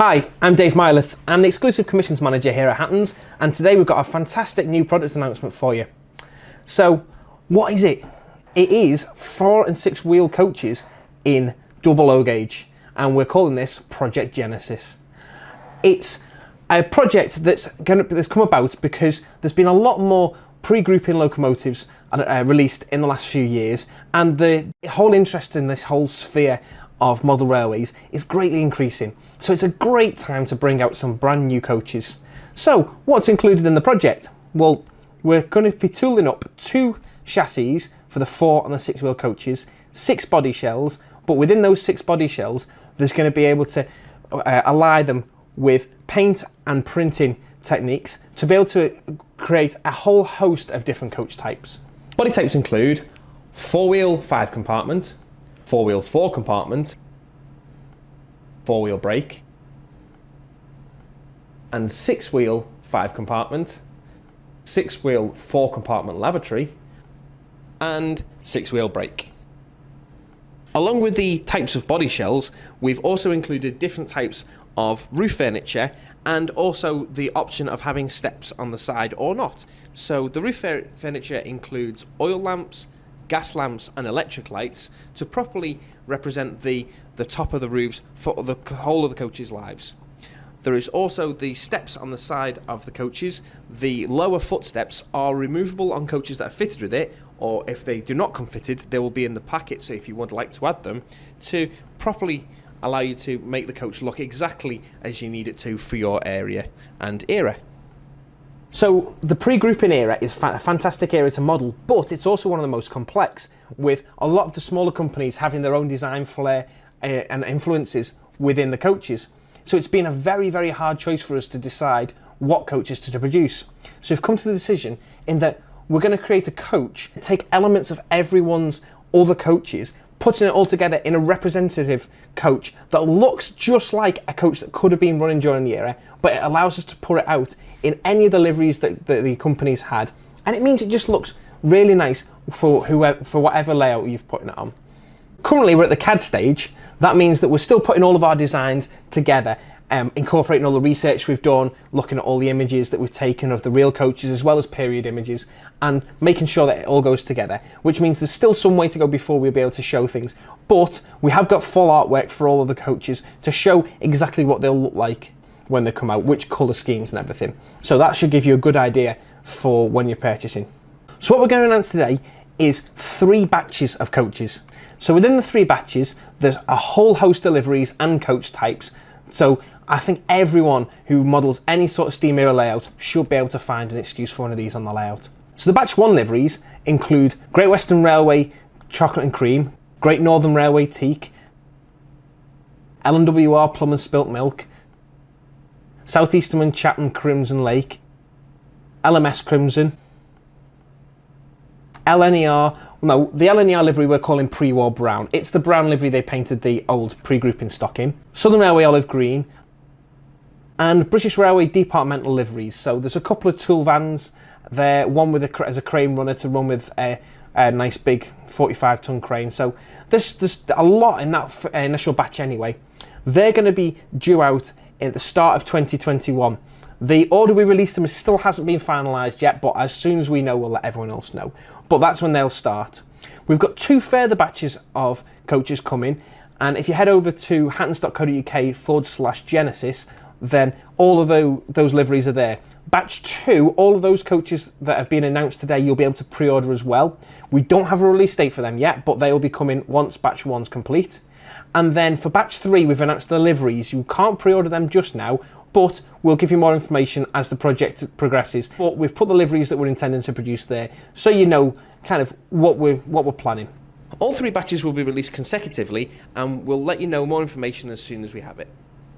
Hi, I'm Dave Milet. I'm the Exclusive Commissions Manager here at Hattons, and today we've got a fantastic new product announcement for you. So, what is it? It is 4 and 6 wheel coaches in double O gauge, and we're calling this Project Genesis. It's a project that's come about because there's been a lot more pre-grouping locomotives released in the last few years, and the whole interest in this whole sphere of model railways is greatly increasing. So it's a great time to bring out some brand new coaches. So what's included in the project? Well, we're going to be tooling up 2 chassis for the 4 and the 6 wheel coaches, 6 body shells, but within those 6 body shells, there's going to be able to ally them with paint and printing techniques to be able to create a whole host of different coach types. Body types include 4-wheel 5 compartment, 4-wheel 4 compartment, 4-wheel brake, and 6-wheel 5 compartment, 6-wheel 4 compartment lavatory, and 6-wheel brake. Along with the types of body shells, we've also included different types of roof furniture and also the option of having steps on the side or not. So the roof furniture includes oil lamps, gas lamps and electric lights to properly represent the top of the roofs for the whole of the coach's lives. There is also the steps on the side of the coaches. The lower footsteps are removable on coaches that are fitted with it, or if they do not come fitted, they will be in the packet, so if you would like to add them, to properly allow you to make the coach look exactly as you need it to for your area and era. So the pre-grouping era is a fantastic era to model, but it's also one of the most complex, with a lot of the smaller companies having their own design flair and influences within the coaches. So it's been a very, very hard choice for us to decide what coaches to produce. So we've come to the decision in that we're going to create a coach, take elements of everyone's other coaches, putting it all together in a representative coach that looks just like a coach that could have been running during the era, but it allows us to put it out in any of the liveries that the companies had, and it means it just looks really nice for whatever layout you've put it on. Currently we're at the CAD stage. That means that we're still putting all of our designs together, incorporating all the research we've done, looking at all the images that we've taken of the real coaches as well as period images, and making sure that it all goes together, which means there's still some way to go before we'll be able to show things. But we have got full artwork for all of the coaches to show exactly what they'll look like when they come out, which colour schemes and everything. So that should give you a good idea for when you're purchasing. So what we're going to announce today is 3 batches of coaches. So within the 3 batches, there's a whole host of liveries and coach types. So I think everyone who models any sort of steam era layout should be able to find an excuse for one of these on the layout. So the batch 1 liveries include Great Western Railway Chocolate and Cream, Great Northern Railway Teak, L&WR Plum and Spilt Milk, South Eastern Chatham Crimson Lake, LMS Crimson, LNER. No, the LNER livery we're calling pre-war brown. It's the brown livery they painted the old pre-grouping stock in. Southern Railway olive green, and British Railway departmental liveries. So there's a couple of tool vans there, one with as a crane runner to run with a nice big 45-ton crane. So there's a lot in that initial batch anyway. They're going to be due out at the start of 2021. The order we released them still hasn't been finalised yet, but as soon as we know, we'll let everyone else know. But that's when they'll start. We've got 2 further batches of coaches coming, and if you head over to hattons.co.uk/Genesis, then all of those liveries are there. Batch 2, all of those coaches that have been announced today, you'll be able to pre-order as well. We don't have a release date for them yet, but they will be coming once batch 1's complete. And then for batch 3, we've announced the liveries. You can't pre-order them just now, but we'll give you more information as the project progresses. But we've put the liveries that we're intending to produce there, so you know kind of what we're planning. All 3 batches will be released consecutively, and we'll let you know more information as soon as we have it.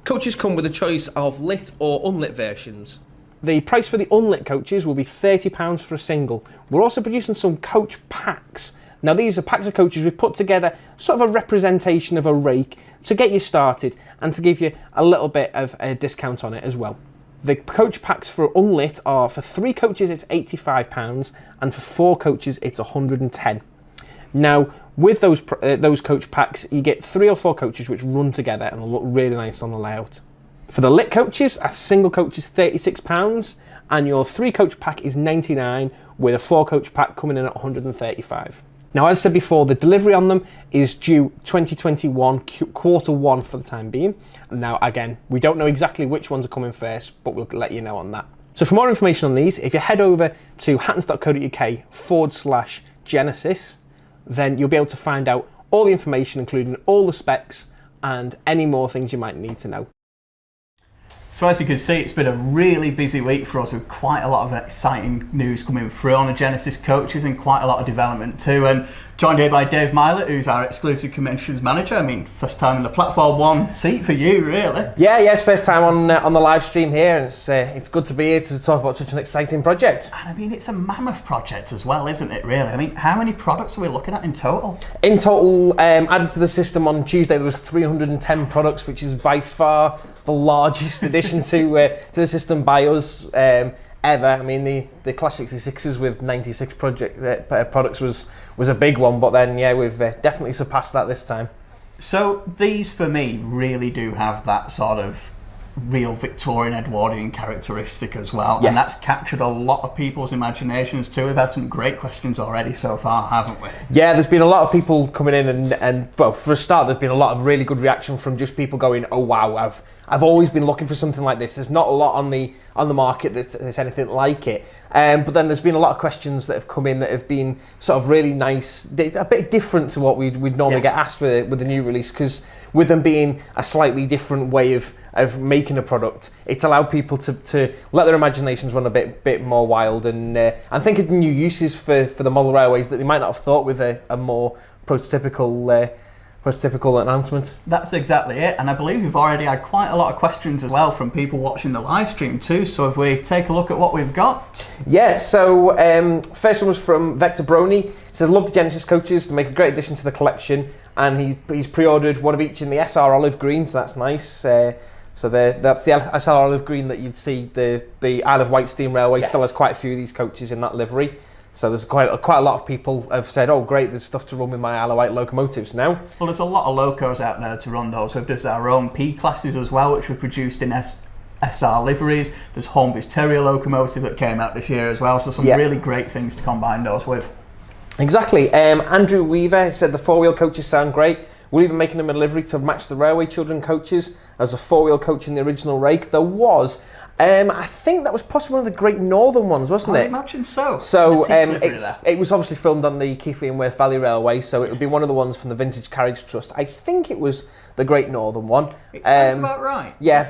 Coaches come with a choice of lit or unlit versions. The price for the unlit coaches will be £30 for a single. We're also producing some coach packs. Now these are packs of coaches we've put together, sort of a representation of a rake to get you started and to give you a little bit of a discount on it as well. The coach packs for unlit are, for 3 coaches it's £85 and for 4 coaches it's £110. Now with those coach packs you get 3 or 4 coaches which run together and will look really nice on the layout. For the lit coaches, a single coach is £36 and your 3-coach pack is £99, with a 4-coach pack coming in at £135. Now, as I said before, the delivery on them is due 2021 Q1 for the time being. Now, again, we don't know exactly which ones are coming first, but we'll let you know on that. So for more information on these, if you head over to hattons.co.uk/Genesis, then you'll be able to find out all the information, including all the specs and any more things you might need to know. So as you can see, it's been a really busy week for us with quite a lot of exciting news coming through on the Genesis coaches and quite a lot of development too. And joined here by Dave Myler, who's our exclusive commissions manager. I mean, first time in the Platform 1 seat for you, really. Yeah, it's first time on the live stream here, and it's good to be here to talk about such an exciting project. And I mean, it's a mammoth project as well, isn't it, really? I mean, how many products are we looking at in total? In total, added to the system on Tuesday, there was 310 products, which is by far the largest addition to the system by us ever. I mean, the Class 66s with 96 products was a big one, but then yeah, we've definitely surpassed that this time. So these, for me, really do have that sort of real Victorian Edwardian characteristic as well, and that's captured a lot of people's imaginations too. We've had some great questions already so far, haven't we? Yeah, there's been a lot of people coming in, and well, for a start, there's been a lot of really good reaction from just people going, "Oh wow, I've always been looking for something like this. There's not a lot on the market that's anything like it." But then there's been a lot of questions that have come in that have been sort of really nice, a bit different to what we'd normally get asked with the new release, because with them being a slightly different way of making a product, it's allowed people to let their imaginations run a bit more wild and think of new uses for the model railways that they might not have thought with a more prototypical announcement. That's exactly it, and I believe we've already had quite a lot of questions as well from people watching the live stream too, so if we take a look at what we've got. Yeah, so first one was from Vector Brony. He says, "Love the Genesis coaches, to make a great addition to the collection," and he's pre-ordered one of each in the SR olive green, so that's nice. So that's the SR olive green that you'd see. The Isle of Wight Steam Railway still has quite a few of these coaches in that livery. So there's quite a lot of people have said, "Oh great, there's stuff to run with my Isle of Wight locomotives now." Well, there's a lot of locos out there to run those. So there's our own P classes as well, which were produced in SR liveries. There's Hornby's Terrier locomotive that came out this year as well. So some really great things to combine those with. Exactly. Andrew Weaver said the 4-wheel coaches sound great. Will you be making them a livery to match the Railway Children coaches? As a 4-wheel coach in the original rake, there was. I think that was possibly one of the Great Northern ones, wasn't it? I imagine so. So it was obviously filmed on the Keighley and Worth Valley Railway, so it would be one of the ones from the Vintage Carriage Trust. I think it was the Great Northern one. It sounds about right. Yeah,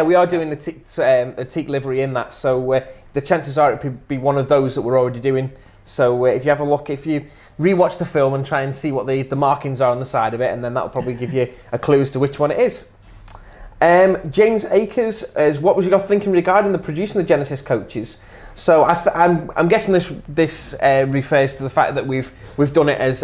we are doing the teak livery in that, so the chances are it could be one of those that we're already doing. So if you have a look, if you rewatch the film and try and see what the markings are on the side of it, and then that'll probably give you a clue as to which one it is. James Akers is, what was you guys thinking regarding the producing the Genesis coaches? So I'm guessing this refers to the fact that we've done it as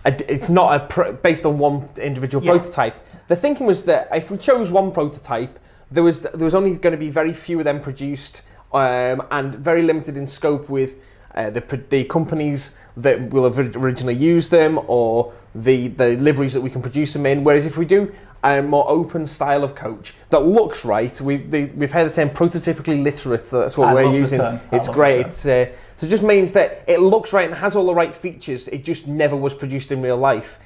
it's not based on one individual prototype. The thinking was that if we chose one prototype, there was only going to be very few of them produced, and very limited in scope with the companies that will have originally used them, or the liveries that we can produce them in. Whereas if we do a more open style of coach that looks right, we've heard the term prototypically literate, so that's what we're using. It's great. So it just means that it looks right and has all the right features. It just never was produced in real life.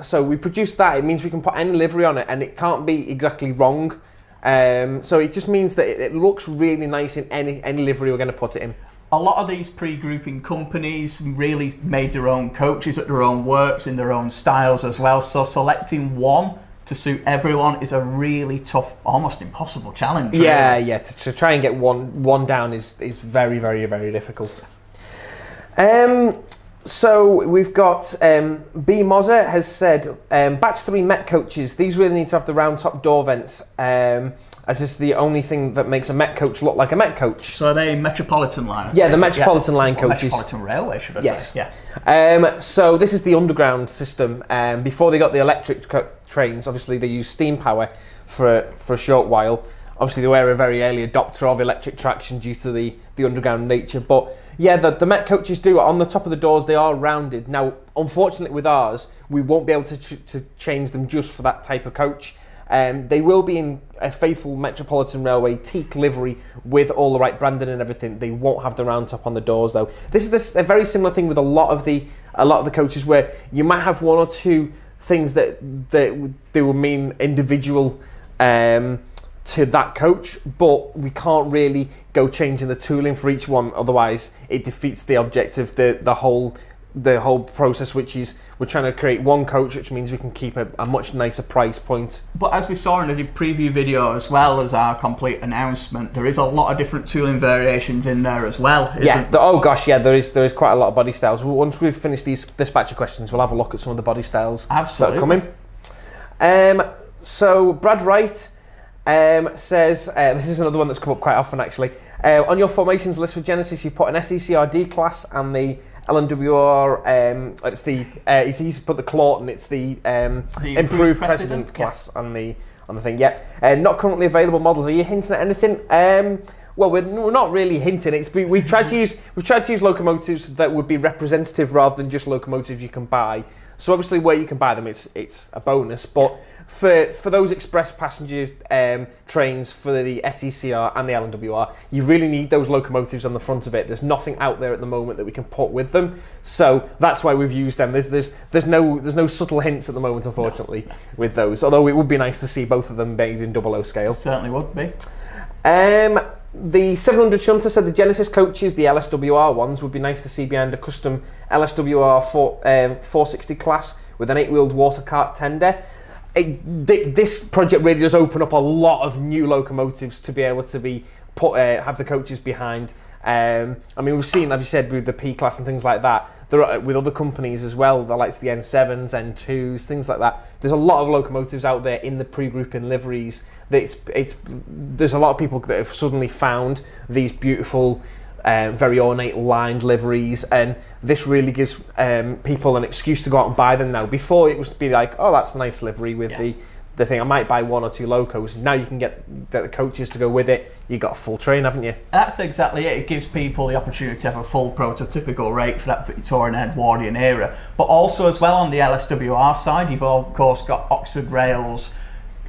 So we produced that. It means we can put any livery on it, and it can't be exactly wrong. So it just means that it looks really nice in any livery we're going to put it in. A lot of these pre-grouping companies really made their own coaches at their own works, in their own styles as well. So selecting one to suit everyone is a really tough, almost impossible challenge. Really. Yeah. To try and get one down is very, very, very difficult. So we've got B. Mozer has said, batch 3 Met coaches, these really need to have the round top door vents, as it's the only thing that makes a Met coach look like a Met coach. So are they Metropolitan line? Yeah, the Metropolitan line coaches. Metropolitan Railway, should I say? Yes. Yeah. So this is the underground system. Before they got the electric trains, obviously they used steam power for a short while. Obviously, they were a very early adopter of electric traction due to the underground nature. But yeah, the Met coaches do, on the top of the doors, they are rounded. Now, unfortunately with ours, we won't be able to change them just for that type of coach. They will be in a faithful Metropolitan Railway teak livery with all the right branding and everything. They won't have the round top on the doors though. This is a very similar thing with a lot of the coaches, where you might have one or two things that they will mean individual to that coach, but we can't really go changing the tooling for each one, otherwise it defeats the objective, the whole process, which is we're trying to create one coach, which means we can keep a much nicer price point. But as we saw in the preview video, as well as our complete announcement, there is a lot of different tooling variations in there as well. There is quite a lot of body styles. Once we've finished this batch of questions, we'll have a look at some of the body styles that are coming. So Brad Wright says, this is another one that's come up quite often actually. On your formations list for Genesis, you put an SECR D class and the LNWR. It's the he's put the Clawton. It's the improved President class on the thing. Yeah, not currently available models. Are you hinting at anything? Well, we're not really hinting. We've tried to use locomotives that would be representative rather than just locomotives you can buy. So obviously, where you can buy them, it's a bonus. But for those express passenger trains for the SECR and the LNWR, you really need those locomotives on the front of it. There's nothing out there at the moment that we can put with them, so that's why we've used them. There's no subtle hints at the moment, unfortunately, with those. Although it would be nice to see both of them made in 00 scale. Certainly would be. The 700 Shunter said the Genesis coaches, the LSWR ones, would be nice to see behind a custom LSWR 460 class with an 8-wheeled water cart tender. This project really does open up a lot of new locomotives to be able to be have the coaches behind. I mean, we've seen, as you said, with the P class and things like that. There are, with other companies as well, the likes of the N7s, N2s, things like that. There's a lot of locomotives out there in the pre-grouping liveries. There's a lot of people that have suddenly found these beautiful, very ornate lined liveries, and this really gives people an excuse to go out and buy them now. Before, it was to be like, oh, that's a nice livery with the thing. I might buy one or two locos. Now you can get the coaches to go with it. You've got a full train, haven't you? That's exactly it. It gives people the opportunity to have a full prototypical rate for that Victorian Edwardian era. But also as well on the LSWR side, you've of course got Oxford Rail's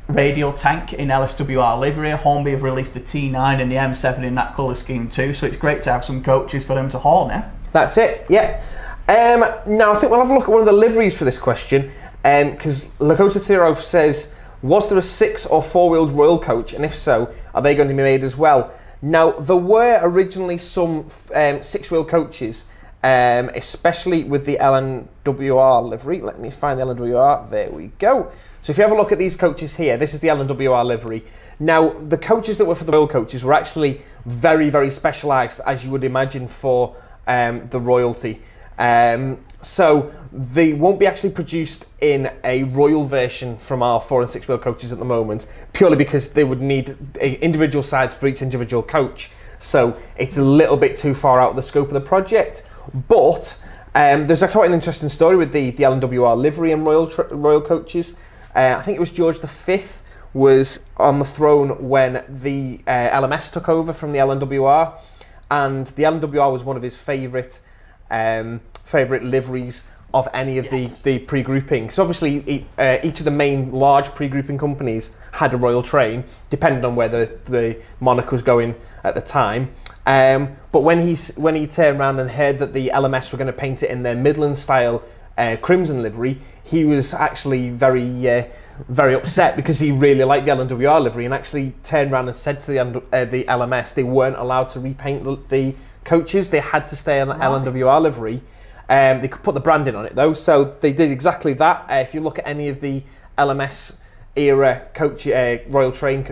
radial tank in LSWR livery. Hornby have released a T9 and the M7 in that colour scheme too. So it's great to have some coaches for them to haul now. That's it, yeah. Now I think we'll have a look at one of the liveries for this question, because Lakota Thero says, was there a 6 or 4-wheeled Royal coach, and if so, are they going to be made as well? Now, there were originally some 6-wheel coaches, especially with the LNWR livery. Let me find the LNWR. There we go. So if you have a look at these coaches here, this is the LNWR livery. Now, the coaches that were for the Royal coaches were actually very, very specialised, as you would imagine, for the royalty. So they won't be actually produced in a Royal version from our 4 and 6 wheel coaches at the moment, purely because they would need individual sides for each individual coach. So it's a little bit too far out of the scope of the project. But there's quite an interesting story with the LNWR livery and Royal coaches. I think it was George V was on the throne when the LMS took over from the LNWR, and the LNWR was one of his favourite liveries of any of the pre-grouping. So obviously each of the main large pre-grouping companies had a Royal train, depending on where the monarch was going at the time. But when he turned around and heard that the LMS were going to paint it in their Midland style crimson livery, he was actually very upset, because he really liked the LNWR livery, and actually turned around and said to the LMS they weren't allowed to repaint the coaches. They had to stay on the LNWR livery. They could put the branding on it though, so they did exactly that. If you look at any of the LMS era coach Royal Train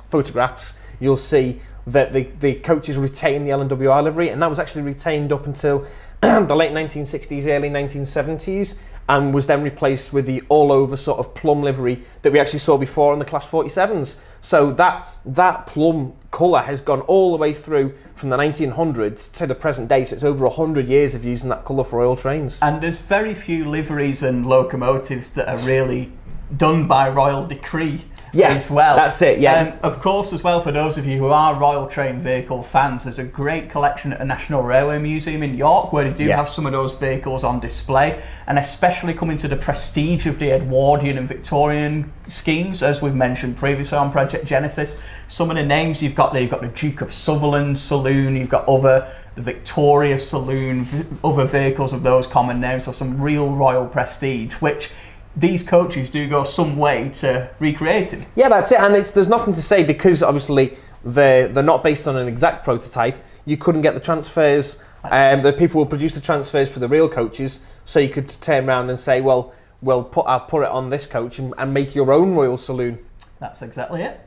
photographs, you'll see that the coaches retain the LNWR livery, and that was actually retained up until the late 1960s, early 1970s, and was then replaced with the all-over sort of plum livery that we actually saw before on the Class 47s. So that plum colour has gone all the way through from the 1900s to the present day, so it's over 100 years of using that colour for Royal trains. And there's very few liveries and locomotives that are really done by royal decree. as well. That's it, yeah. Of course, as well, for those of you who are Royal Train vehicle fans, there's a great collection at the National Railway Museum in York where they do have some of those vehicles on display, and especially coming to the prestige of the Edwardian and Victorian schemes, as we've mentioned previously on Project Genesis. Some of the names you've got there, you've got the Duke of Sutherland Saloon, you've got the Victoria Saloon, other vehicles of those common names, so some real royal prestige, which these coaches do go some way to recreating. Yeah, that's it, and there's nothing to say, because obviously they're not based on an exact prototype. You couldn't get the transfers, the people will produce the transfers for the real coaches, so you could turn around and say, well, I'll put it on this coach and make your own royal saloon. That's exactly it.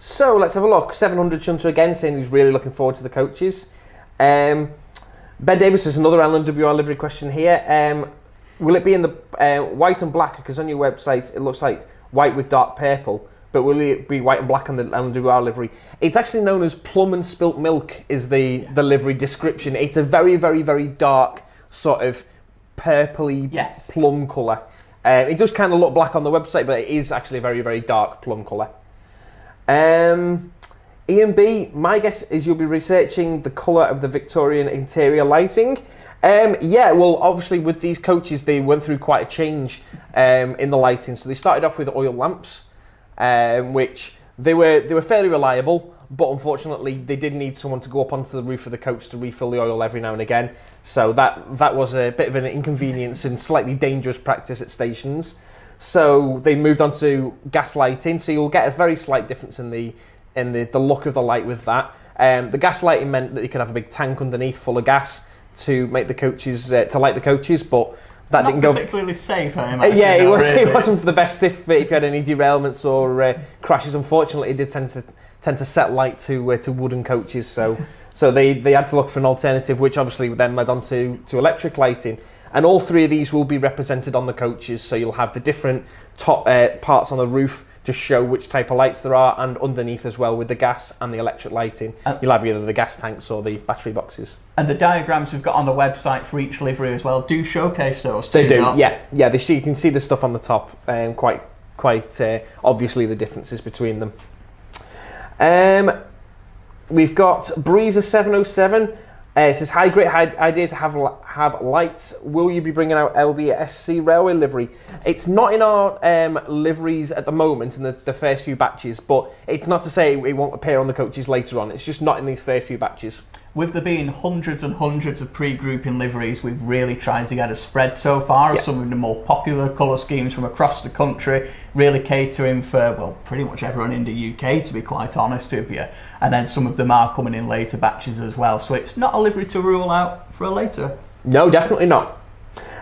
So let's have a look. 700 Shunter again, saying he's really looking forward to the coaches. Ben Davis has another LNWR livery question here. Will it be in the white and black? Because on your website it looks like white with dark purple, but will it be white and black on the LNWR livery? It's actually known as plum and spilt milk is the livery description. It's a very, very, very dark sort of purpley plum colour. It does kind of look black on the website, but it is actually a very, very dark plum colour. Ian B, my guess is you'll be researching the colour of the Victorian interior lighting. Well, obviously with these coaches, they went through quite a change in the lighting. So they started off with oil lamps, which they were fairly reliable, but unfortunately they did need someone to go up onto the roof of the coach to refill the oil every now and again. So that was a bit of an inconvenience and slightly dangerous practice at stations. So they moved on to gas lighting. So you'll get a very slight difference in the look of the light with that. The gas lighting meant that you could have a big tank underneath full of gas to make the coaches to light the coaches, but that didn't go particularly safe. I imagine. It wasn't for the best if you had any derailments or crashes. Unfortunately, it did tend to set light to wooden coaches, so they had to look for an alternative, which obviously then led on to electric lighting. And all three of these will be represented on the coaches, so you'll have the different top parts on the roof to show which type of lights there are, and underneath as well with the gas and the electric lighting. You'll have either the gas tanks or the battery boxes. And the diagrams we've got on the website for each livery as well do showcase those too. They do, yeah. You can see the stuff on the top, quite obviously the differences between them. We've got Breezer 707. It says, hi, great idea to have lights. Will you be bringing out LBSC railway livery? It's not in our liveries at the moment in the first few batches, but it's not to say it won't appear on the coaches later on. It's just not in these first few batches. With there being hundreds and hundreds of pre-grouping liveries, we've really tried to get a spread so far. Some of the more popular colour schemes from across the country, really catering for, well, pretty much everyone in the UK, to be quite honest with you. And then some of them are coming in later batches as well. So it's not a livery to rule out for a later. No, definitely not.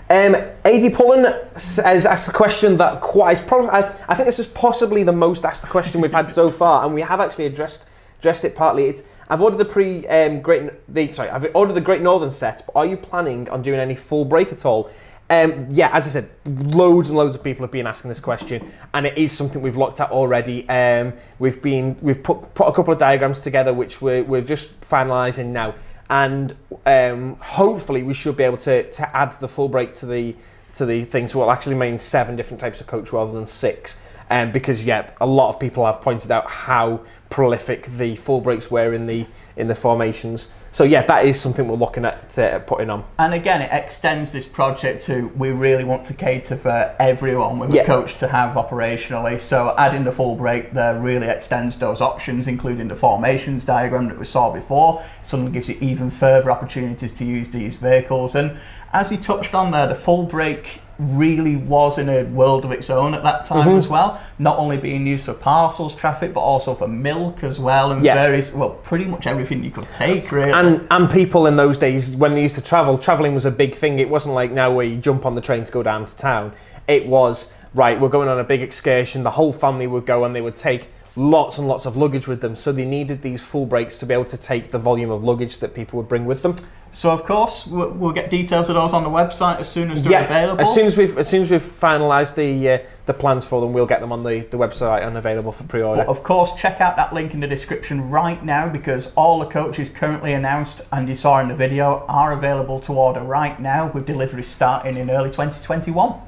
AD Pullen has asked a question that I think this is possibly the most asked question we've had so far, and we have actually addressed it partly. I've ordered I've ordered the Great Northern set, but are you planning on doing any full break at all? As I said, loads and loads of people have been asking this question, and it is something we've looked at already. We've put a couple of diagrams together, which we're just finalising now, and hopefully we should be able to add the full break to the thing, so we'll actually mean 7 different types of coach rather than 6. Because a lot of people have pointed out how prolific the full breaks were in the formations. So that is something we're looking at putting on. And again, it extends this project to, we really want to cater for everyone with a coach to have operationally. So adding the full break there really extends those options, including the formations diagram that we saw before. It suddenly gives you even further opportunities to use these vehicles. And as he touched on there, the full break really was in a world of its own at that time as well, not only being used for parcels traffic but also for milk as well, and various, pretty much everything you could take really. And people in those days, when they used to travelling was a big thing. It wasn't like now where you jump on the train to go down to town. It was, right, we're going on a big excursion, the whole family would go and they would take lots and lots of luggage with them, so they needed these full breaks to be able to take the volume of luggage that people would bring with them. So of course we'll get details of those on the website as soon as they're available. As soon as we've finalised the plans for them, we'll get them on the website and available for pre-order. But of course, check out that link in the description right now, because all the coaches currently announced and you saw in the video are available to order right now, with delivery starting in early 2021.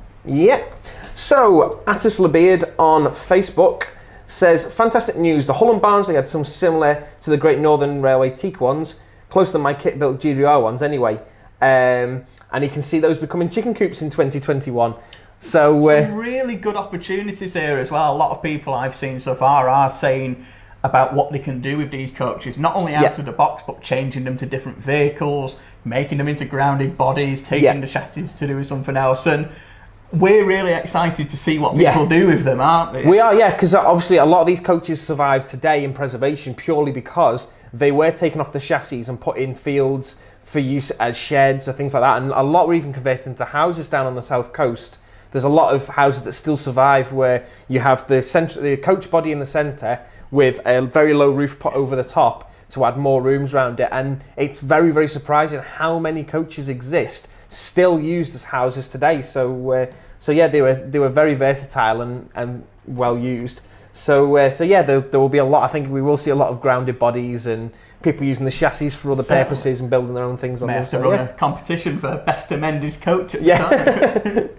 So Attis LeBeard on Facebook says, fantastic news. The Hull and Barnsley had some similar to the Great Northern Railway teak ones, close to my kit-built GDR ones anyway. And you can see those becoming chicken coops in 2021. So some really good opportunities here as well. A lot of people I've seen so far are saying about what they can do with these coaches, not only out of the box, but changing them to different vehicles, making them into grounded bodies, taking the chassis to do something else. And we're really excited to see what people do with them, aren't we? We are, because obviously a lot of these coaches survive today in preservation purely because they were taken off the chassis and put in fields for use as sheds or things like that. And a lot were even converted into houses down on the south coast. There's a lot of houses that still survive where you have the coach body in the centre with a very low roof put over the top to add more rooms around it. And it's very, very surprising how many coaches exist still used as houses today. So yeah, they were very versatile and well used. So yeah, there will be a lot. I think we will see a lot of grounded bodies and people using the chassis for other purposes and building their own things on them. May have to run a competition for best amended coach at the time.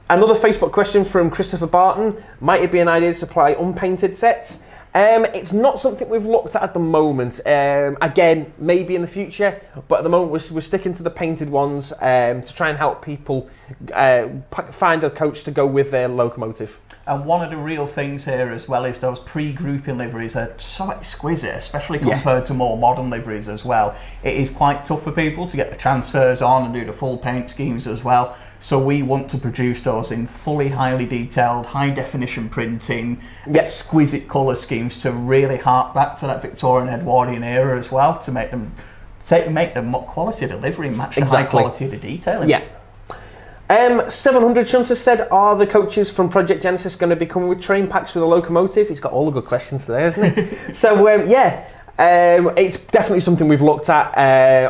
Another Facebook question from Christopher Barton. Might it be an idea to supply unpainted sets? It's not something we've looked at the moment. Again, maybe in the future, but at the moment we're sticking to the painted ones to try and help people find a coach to go with their locomotive. And one of the real things here as well is those pre-grouping liveries are so exquisite, especially compared to more modern liveries as well. It is quite tough for people to get the transfers on and do the full paint schemes as well. So we want to produce those in fully highly detailed, high definition printing, exquisite colour schemes to really hark back to that Victorian Edwardian era as well, to make them quality of delivery match the high quality of the detailing. 700 Shunter said, are the coaches from Project Genesis going to be coming with train packs with a locomotive? He's got all the good questions today, hasn't he? So it's definitely something we've looked at.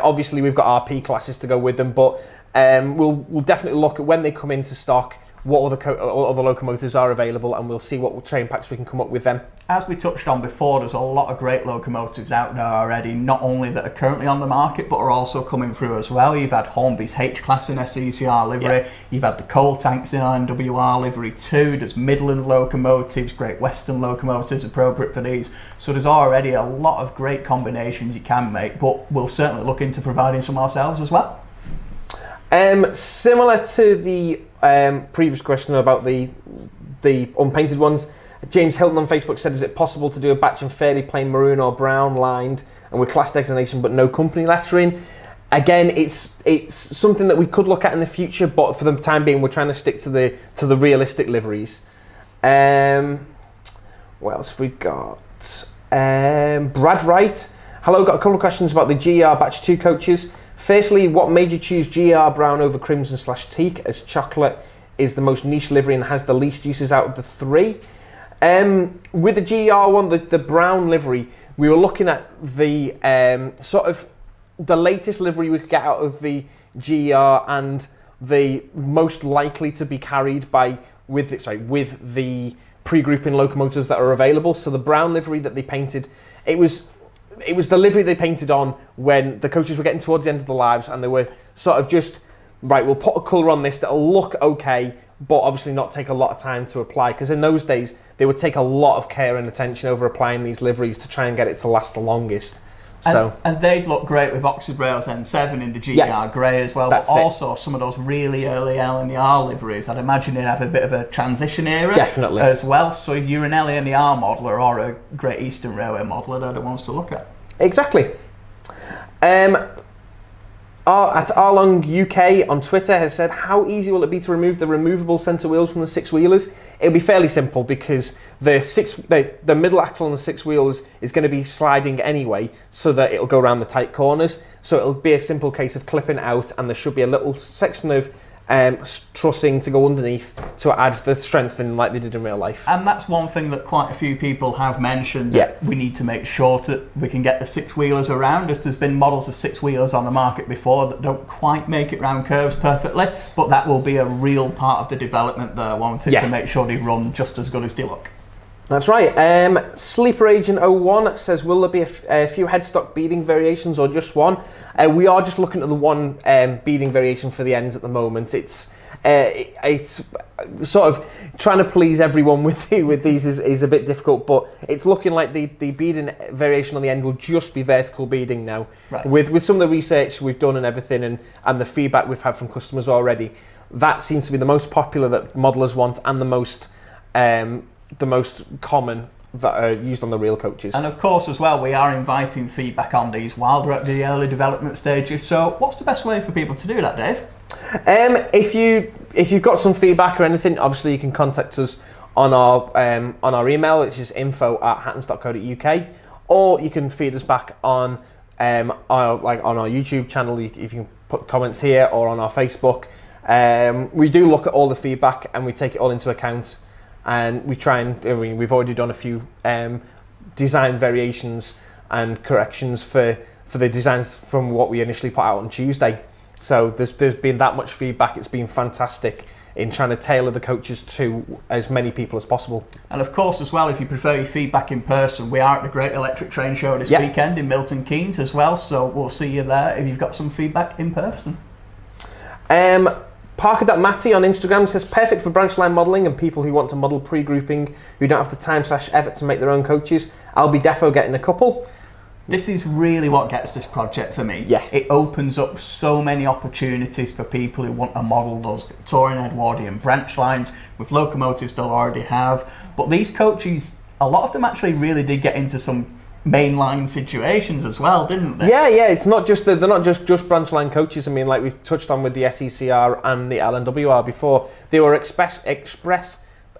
Obviously we've got RP classes to go with them, but we'll definitely look at when they come into stock, what other locomotives are available, and we'll see what train packs we can come up with them. As we touched on before, there's a lot of great locomotives out there already, not only that are currently on the market, but are also coming through as well. You've had Hornby's H-Class in SCCR livery, you've had the coal tanks in NWR livery too, there's Midland locomotives, Great Western locomotives appropriate for these. So there's already a lot of great combinations you can make, but we'll certainly look into providing some ourselves as well. Similar to the previous question about the unpainted ones, James Hilton on Facebook said, is it possible to do a batch in fairly plain maroon or brown lined and with class designation but no company lettering? Again, it's something that we could look at in the future, but for the time being we're trying to stick to the realistic liveries. What else have we got? Brad Wright. Hello, got a couple of questions about the GR Batch 2 coaches. Firstly, what made you choose GR brown over crimson / teak, as chocolate is the most niche livery and has the least uses out of the three? With the GR one, the brown livery, we were looking at the sort of the latest livery we could get out of the GR and the most likely to be carried with the pre-grouping locomotives that are available. So the brown livery that they painted, it was the livery they painted on when the coaches were getting towards the end of their lives, and they were sort of just, right, we'll put a colour on this that'll look okay, but obviously not take a lot of time to apply, because in those days they would take a lot of care and attention over applying these liveries to try and get it to last the longest. And they'd look great with Oxford Rails N7 in the GR grey as well, but also some of those really early LNER liveries, I'd imagine they'd have a bit of a transition era as well. So if you're an LNER modeller or a Great Eastern Railway modeller, they're the ones to look at. Exactly. At Arlong UK on Twitter has said, how easy will it be to remove the removable centre wheels from the six-wheelers? It'll be fairly simple, because the middle axle on the six wheels is going to be sliding anyway, so that it'll go around the tight corners. So it'll be a simple case of clipping out, and there should be a little section of trussing to go underneath to add the strength in, like they did in real life. And that's one thing that quite a few people have mentioned, that we need to make sure that we can get the six-wheelers around, as there's been models of six-wheelers on the market before that don't quite make it round curves perfectly, but that will be a real part of the development there, won't it, to make sure they run just as good as they look. That's right. Sleeper Agent 01 says, will there be a few headstock beading variations or just one? We are just looking at the one beading variation for the ends at the moment. It's sort of trying to please everyone with these is a bit difficult, but it's looking like the beading variation on the end will just be vertical beading now. Right. With some of the research we've done and everything, and the feedback we've had from customers already, that seems to be the most popular that modelers want and the most common that are used on the real coaches. And of course as well, we are inviting feedback on these while they're at the early development stages. So what's the best way for people to do that, Dave? If you've got some feedback or anything, obviously you can contact us on our email, which is info@hattons.co.uk, or you can feed us back on our YouTube channel. If you can put comments here or on our Facebook. We do look at all the feedback and we take it all into account. And we try and, we've already done a few design variations and corrections for the designs from what we initially put out on Tuesday. So there's been that much feedback. It's been fantastic in trying to tailor the coaches to as many people as possible. And of course as well, if you prefer your feedback in person, we are at the Great Electric Train Show this weekend in Milton Keynes as well. So we'll see you there if you've got some feedback in person. Parker.Matty on Instagram says, perfect for branch line modelling and people who want to model pre-grouping who don't have the time/effort to make their own coaches. I'll be defo getting a couple. This is really what gets this project for me. Yeah. It opens up so many opportunities for people who want to model those Victorian Edwardian branch lines with locomotives they'll already have. But these coaches, a lot of them actually really did get into some mainline situations as well, didn't they? Yeah, it's not just they're not just branch line coaches. I mean, like we touched on with the SECR and the LNWR before, they were express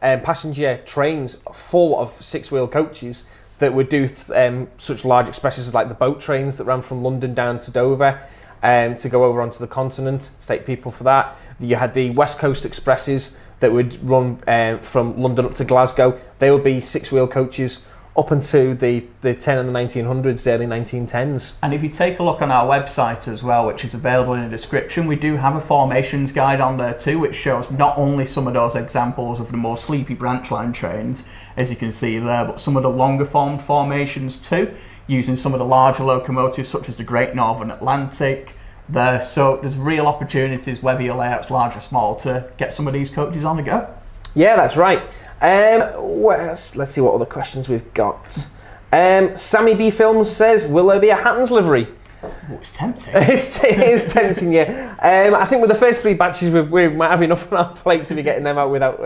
passenger trains full of six-wheel coaches that would do such large expresses as like the boat trains that ran from London down to Dover to go over onto the continent to take people for that. You had the West Coast Expresses that would run from London up to Glasgow. They would be six-wheel coaches up into the 10 and the 1900s, early 1910s. And if you take a look on our website as well, which is available in the description, we do have a formations guide on there too, which shows not only some of those examples of the more sleepy branch line trains, as you can see there, but some of the longer formed formations too, using some of the larger locomotives such as the Great Northern Atlantic there. So there's real opportunities, whether your layout's large or small, to get some of these coaches on the go. Yeah, that's right. Let's see what other questions we've got. Sammy B Films says, will there be a Hattons livery? Oh, it's tempting. It is tempting, yeah. I think with the first three batches, we might have enough on our plate to be getting them out without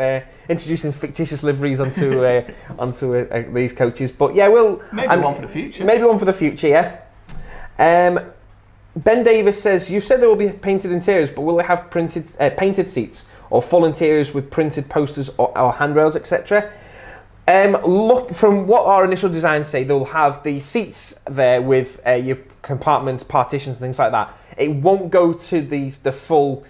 introducing fictitious liveries onto these coaches. But yeah, maybe one for the future. Maybe one for the future, yeah. Ben Davis says, you've said there will be painted interiors, but will they have painted seats or full interiors with printed posters or handrails, etc.? Look, from what our initial designs say, they'll have the seats there with your compartment partitions and things like that. It won't go to the full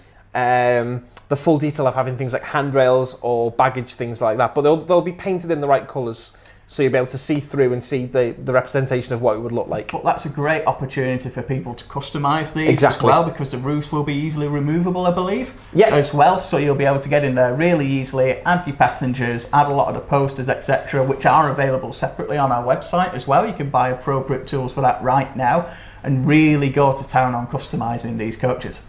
detail of having things like handrails or baggage, things like that. But they'll be painted in the right colours, so you'll be able to see through and see the representation of what it would look like. But that's a great opportunity for people to customise these as well, because the roofs will be easily removable, I believe, as well. So you'll be able to get in there really easily, add your passengers, add a lot of the posters, etc., which are available separately on our website as well. You can buy appropriate tools for that right now and really go to town on customising these coaches.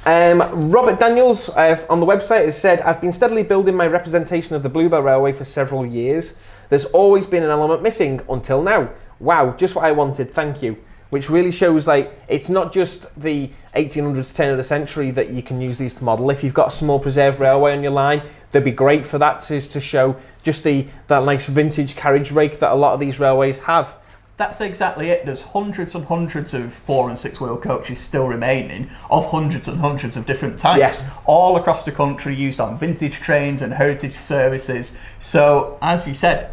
Robert Daniels on the website has said, I've been steadily building my representation of the Bluebell Railway for several years. There's always been an element missing until now. Wow, just what I wanted, thank you. Which really shows like it's not just the 1800s to turn of the century that you can use these to model. If you've got a small preserved railway on your line, they'd be great for that to show just that nice vintage carriage rake that a lot of these railways have. That's exactly it. There's hundreds and hundreds of 4- and 6-wheel coaches still remaining of hundreds and hundreds of different types, all across the country, used on vintage trains and heritage services. So, as you said,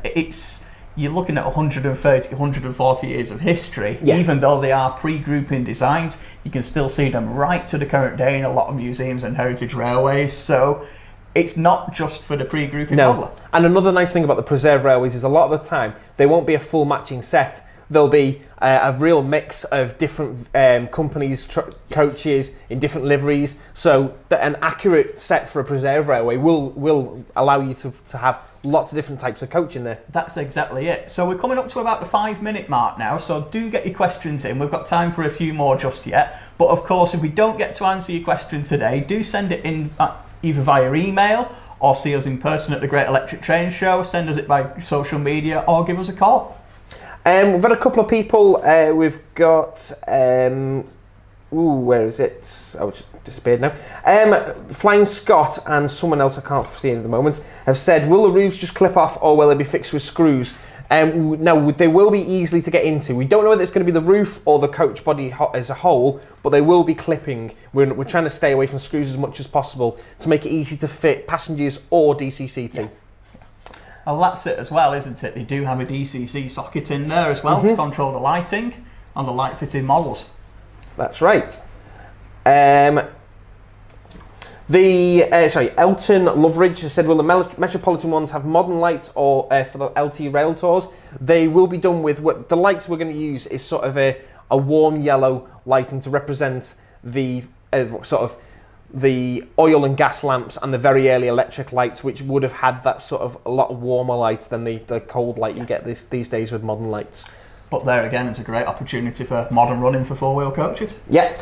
you're looking at 130, 140 years of history. Even though they are pre-grouping designs, you can still see them right to the current day in a lot of museums and heritage railways. So it's not just for the pre-grouping modeler. And another nice thing about the preserved railways is a lot of the time, they won't be a full matching set. there'll be a real mix of different companies, coaches in different liveries. So an accurate set for a preserve railway will allow you to have lots of different types of coach in there. That's exactly it. So we're coming up to about the 5-minute mark now, so do get your questions in. We've got time for a few more just yet. But of course, if we don't get to answer your question today, do send it in either via email or see us in person at the Great Electric Train Show, send us it by social media or give us a call. We've had a couple of people, we've got, where is it? Oh, it's disappeared now. Flying Scott and someone else I can't see at the moment have said, will the roofs just clip off or will they be fixed with screws? No, they will be easily to get into. We don't know whether it's going to be the roof or the coach body as a whole, but they will be clipping. We're trying to stay away from screws as much as possible to make it easy to fit passengers or DCCT. Yeah. Well, that's it as well, isn't it? They do have a DCC socket in there as well to control the lighting on the light fitting models. That's right. Elton Loveridge said, will the Metropolitan ones have modern lights or for the LT rail tours? They will be done with, what the lights we're going to use is sort of a warm yellow lighting to represent the sort of the oil and gas lamps and the very early electric lights, which would have had that sort of a lot warmer lights than the cold light you get these days with modern lights. But there again, it's a great opportunity for modern running for four-wheel coaches. Yeah.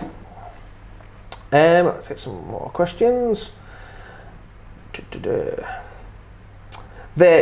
Let's get some more questions. The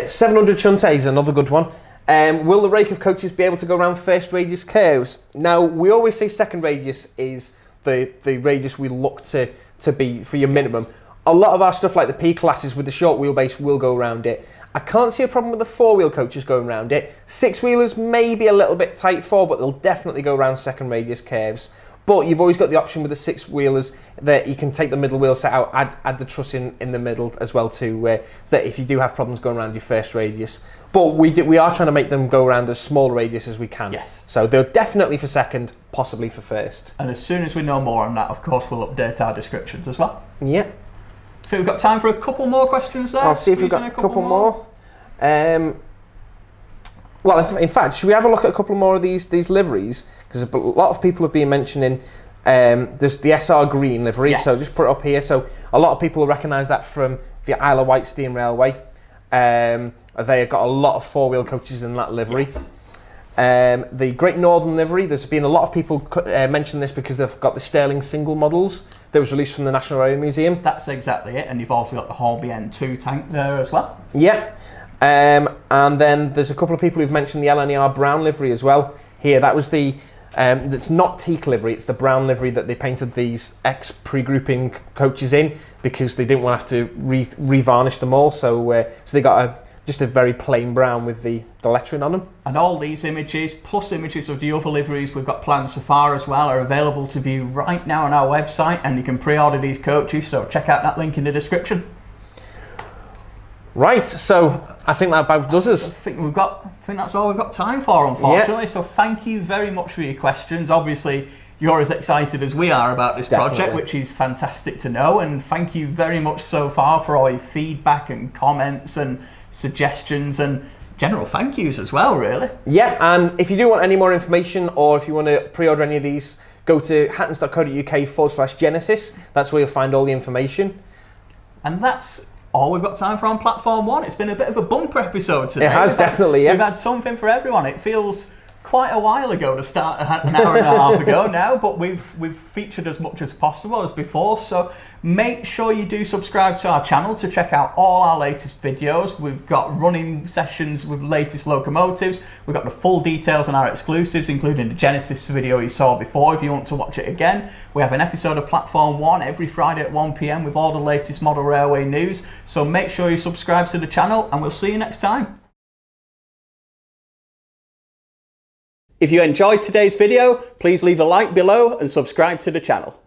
700 Shunte is another good one. Will the rake of coaches be able to go around first radius curves? Now, we always say second radius is the radius we look to be for your minimum. A lot of our stuff like the P classes with the short wheelbase will go around it. I can't see a problem with the four-wheel coaches going around it. Six-wheelers may be a little bit tight for, but they'll definitely go around second radius curves. But you've always got the option with the six-wheelers that you can take the middle wheel set out, add the truss in the middle as well too, so that if you do have problems going around your first radius. But we are trying to make them go around as small radius as we can. Yes. So they're definitely for second, possibly for first. And as soon as we know more on that, of course, we'll update our descriptions as well. Yeah. I think we've got time for a couple more questions there. I'll see if we've got a couple more. Well, in fact, should we have a look at a couple more of these liveries? Because a lot of people have been mentioning there's the SR Green livery, yes. So just put it up here. So a lot of people will recognise that from the Isle of Wight Steam Railway. They have got a lot of four-wheel coaches in that livery. Yes. The Great Northern livery, there's been a lot of people mention this because they've got the Stirling single models that was released from the National Railway Museum. That's exactly it, and you've also got the Hornby N2 tank there as well. Yeah. And then there's a couple of people who've mentioned the LNER brown livery as well. Here, that was the, it's not teak livery, it's the brown livery that they painted these pre-grouping coaches in because they didn't want to have to re-varnish them all. So they got just a very plain brown with the lettering on them. And all these images, plus images of the other liveries we've got planned so far as well, are available to view right now on our website, and you can pre-order these coaches, so check out that link in the description. Right, so I think that about does us. I think that's all we've got time for, unfortunately. Yeah. So thank you very much for your questions. Obviously, you're as excited as we are about this project, which is fantastic to know. And thank you very much so far for all your feedback and comments and suggestions and general thank yous as well, really. Yeah, and if you do want any more information or if you want to pre-order any of these, go to hattons.co.uk/Genesis. That's where you'll find all the information. And that's all we've got time for on Platform 1. It's been a bit of a bumper episode today. It has, definitely, yeah. We've had something for everyone. It feels quite a while ago to start, an hour and a half ago now, but we've featured as much as possible as before, so make sure you do subscribe to our channel to check out all our latest videos. We've got running sessions with latest locomotives, we've got the full details on our exclusives, including the Genesis video you saw before if you want to watch it again. We have an episode of Platform 1 every Friday at 1 PM with all the latest model railway news, so make sure you subscribe to the channel and we'll see you next time. If you enjoyed today's video, please leave a like below and subscribe to the channel.